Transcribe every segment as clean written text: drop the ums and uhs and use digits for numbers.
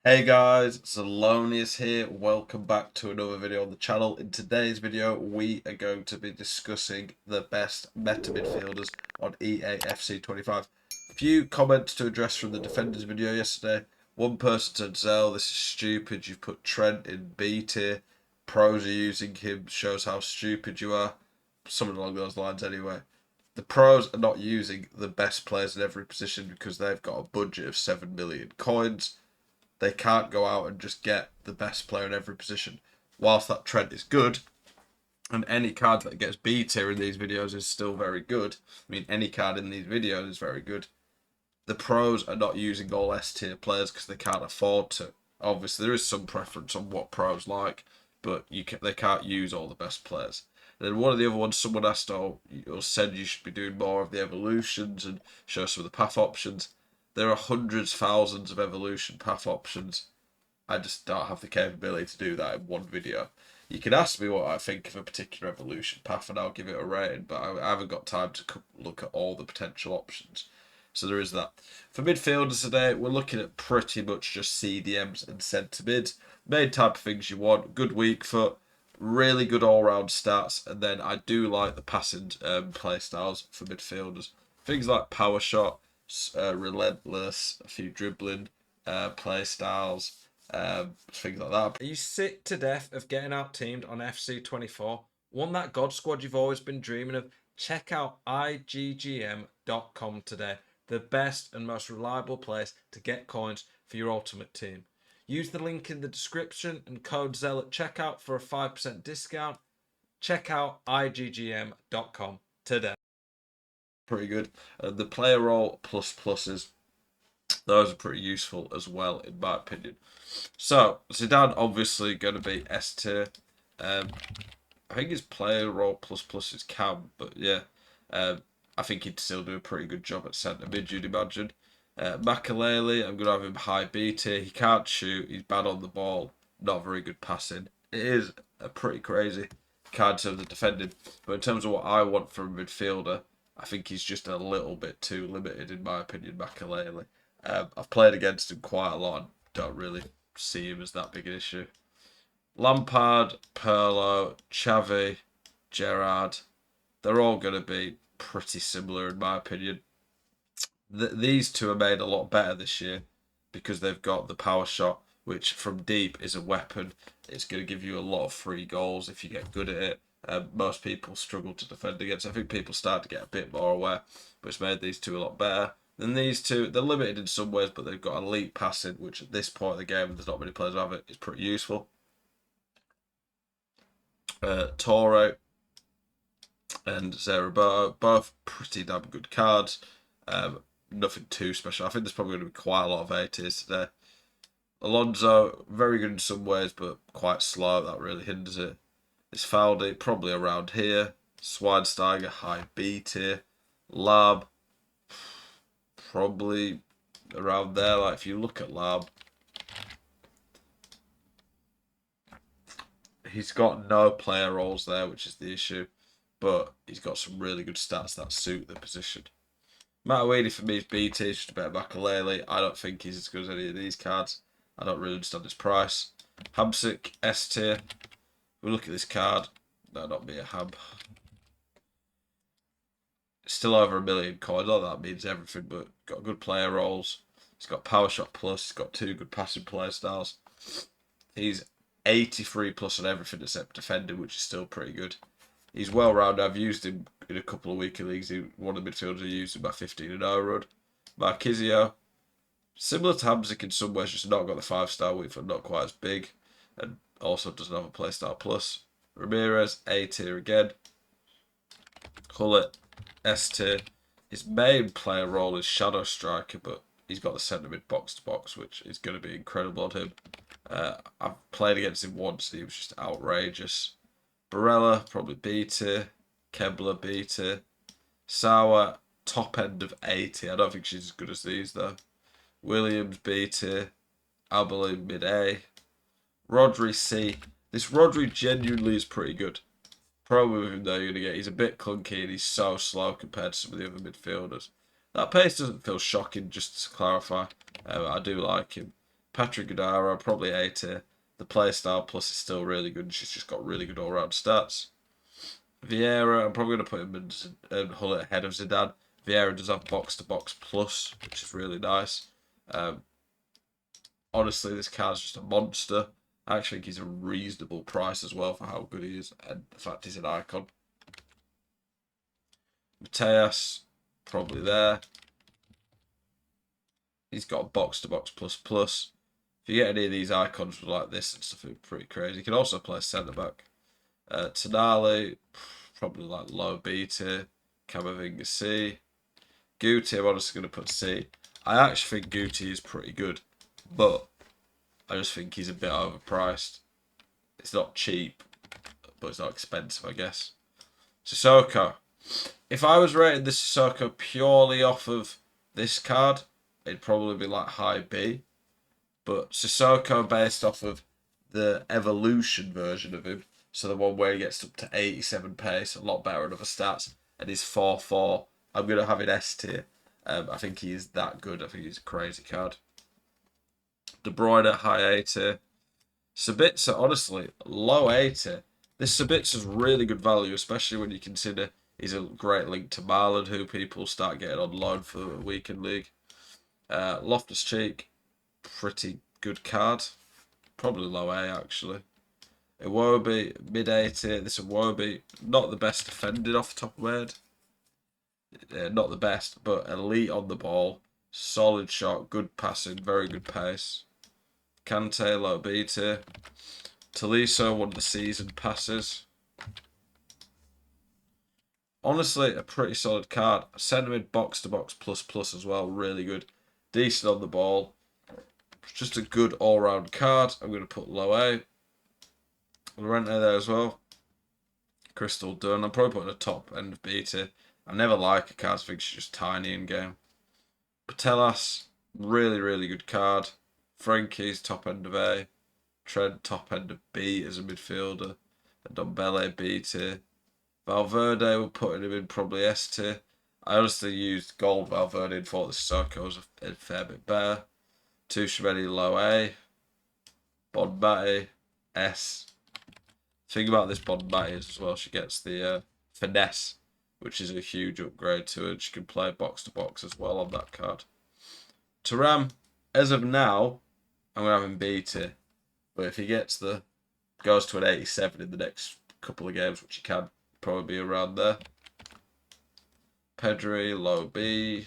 Hey guys, Zelonius here. Welcome back to another video on the channel. In today's video, we are going to be discussing the best meta midfielders on EA FC 25. A few comments to address from the defenders video yesterday. One person said, Zell, this is stupid. You've put Trent in B tier. Pros are using him. Shows how stupid you are. Something along those lines anyway. The pros are not using the best players in every position because they've got a budget of 7 million coins. They can't go out and just get the best player in every position. Whilst that trend is good, and any card that gets B tier in these videos is still very good. I mean, any card in these videos is very good. The pros are not using all S tier players because they can't afford to. Obviously, there is some preference on what pros like, but they can't use all the best players. And then one of the other ones, someone asked, or said you should be doing more of the evolutions and show some of the path options. There are hundreds, thousands of evolution path options. I just don't have the capability to do that in one video. You can ask me what I think of a particular evolution path and I'll give it a rating, but I haven't got time to look at all the potential options. So there is that. For midfielders today, we're looking at pretty much just CDMs and centre mids. Main type of things you want. Good weak foot, really good all-round stats, and then I do like the passing play styles for midfielders. Things like power shot, relentless, a few dribbling play styles, things like that. Are you sick to death of getting out teamed on FC24? Want that God squad you've always been dreaming of? Check out IGGM.com today, the best and most reliable place to get coins for your ultimate team. Use the link in the description and code ZEL at checkout for a 5% discount. Check out IGGM.com today. Pretty good. The player role plus pluses, those are pretty useful as well, in my opinion. So, Zidane obviously going to be S tier. I think his player role plus plus is Cam, but yeah, I think he'd still do a pretty good job at centre mid, you'd imagine. Makalele, I'm going to have him high B tier. He can't shoot, he's bad on the ball, not very good passing. It is a pretty crazy card in terms of defending, but in terms of what I want from a midfielder, I think he's just a little bit too limited, in my opinion, Makalele. I've played against him quite a lot and don't really see him as that big an issue. Lampard, Pirlo, Xavi, Gerrard, they're all going to be pretty similar in my opinion. These two are made a lot better this year because they've got the power shot, which from deep is a weapon. It's going to give you a lot of free goals if you get good at it. Most people struggle to defend against. I think people start to get a bit more aware, but it's made these two a lot better. Then these two, they're limited in some ways, but they've got elite passing, which at this point of the game, there's not many players who have it. It's pretty useful. Toro and Zeraboto, both pretty damn good cards. Nothing too special. I think there's probably going to be quite a lot of A tiers today. Alonso, very good in some ways, but quite slow. That really hinders it. It's Faldi, probably around here. Schweinsteiger, high B tier. Lab, probably around there. Like if you look at Lab, he's got no player roles there, which is the issue. But he's got some really good stats that suit the position. Matuidi for me is B tier, just a bit of Makalele. I don't think he's as good as any of these cards. I don't really understand his price. Hamsik, S tier. We look at this card. No, not me, a Ham. Still over a million coins. Not that means everything, but got good player roles. He's got power shot plus. He's got two good passing player styles. He's 83 plus on everything except defending, which is still pretty good. He's well rounded. I've used him in a couple of weekly leagues. One of the midfielders I used him by 15-0 run. Marquisio, similar to Hamzik in some ways, just not got the 5-star weak foot, not quite as big, and also doesn't have a playstyle plus. Ramirez, A tier again. Hullet, S tier. His main player role is shadow striker, but he's got the centre mid box to box, which is going to be incredible on him. I've played against him once, and he was just outrageous. Barella, probably B tier. Kebler, B tier. Sauer, top end of A tier. I don't think she's as good as these, though. Williams, B tier. Abilene, mid A. Rodri, C. This Rodri genuinely is pretty good. Problem with him, though, you're going to get, he's a bit clunky and he's so slow compared to some of the other midfielders. That pace doesn't feel shocking, just to clarify. I do like him. Patrick Guerrero, probably A tier. The playstyle plus is still really good. She's just got really good all-round stats. Vieira, I'm probably going to put him in Hull ahead of Zidane. Vieira does have box-to-box plus, which is really nice. Honestly, this card's just a monster. I actually think he's a reasonable price as well for how good he is and the fact he's an icon. Mateus, probably there. He's got box-to-box plus plus. If you get any of these icons like this and stuff, it's pretty crazy. You can also play centre-back. Tonali, probably like low B tier. Camavinga C. Guti, I'm honestly going to put C. I actually think Guti is pretty good, but I just think he's a bit overpriced. It's not cheap, but it's not expensive, I guess. Sissoko. If I was rating this Sissoko purely off of this card, it'd probably be like high B. But Sissoko based off of the evolution version of him, so the one where he gets up to 87 pace, a lot better in other stats, and he's 4-4, I'm going to have an S tier. I think he is that good. I think he's a crazy card. De Bruyne, high A tier. Sabitzer, honestly, low A tier. This Sabitzer's really good value, especially when you consider he's a great link to Marlon, who people start getting on loan for a weekend league. Loftus-Cheek, pretty good card. Probably low A, actually. Iwobi, mid-A tier. This Iwobi, not the best defended off the top of my head. Not the best, but elite on the ball. Solid shot, good passing, very good pace. Kante, low B tier. Tolisso, one of the season passes. Honestly, a pretty solid card. Centre mid box-to-box plus plus as well, really good. Decent on the ball. Just a good all-round card. I'm going to put low A. Lorente there as well. Crystal Dunn. I'm probably putting a top end of B tier. I never like a card, I think she's just tiny in game. Patelas, really, really good card. Frankie's top end of A. Trent, top end of B as a midfielder. Dombele, B tier. Valverde, we're putting him in probably S tier. I honestly used gold Valverde and thought the Sissoko was a fair bit better. Tuchemeni, low A. Bonmati, S. Thing about this Bonmati is as well, she gets the finesse, which is a huge upgrade to her. She can play box to box as well on that card. Thuram, as of now, I'm going to have him B tier. But if he goes to an 87 in the next couple of games, which he can, probably be around there. Pedri, low B.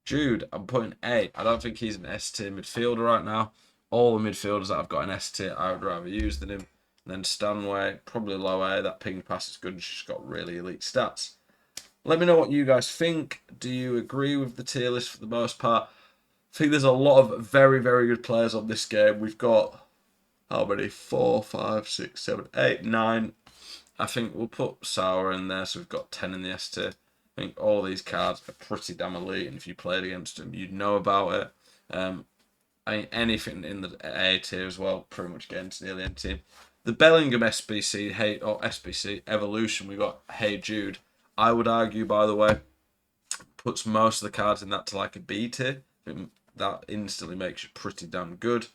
Jude, I'm putting A. I don't think he's an S tier midfielder right now. All the midfielders that I've got an S tier, I would rather use than him. And then Stanway, probably low A. That ping pass is good and she's got really elite stats. Let me know what you guys think. Do you agree with the tier list for the most part? I think there's a lot of very, very good players on this game. We've got, how many? 4, 5, 6, 7, 8, 9. I think we'll put Sauer in there, so we've got 10 in the S tier. I think all these cards are pretty damn elite, and if you played against them, you'd know about it. I think anything in the A tier as well, pretty much getting to nearly any team. The Bellingham SBC evolution, we got Hey Jude. I would argue, by the way, puts most of the cards in that to like a B tier. That instantly makes you pretty damn good.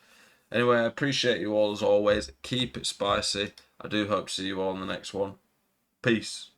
Anyway, I appreciate you all as always. Keep it spicy. I do hope to see you all in the next one. Peace.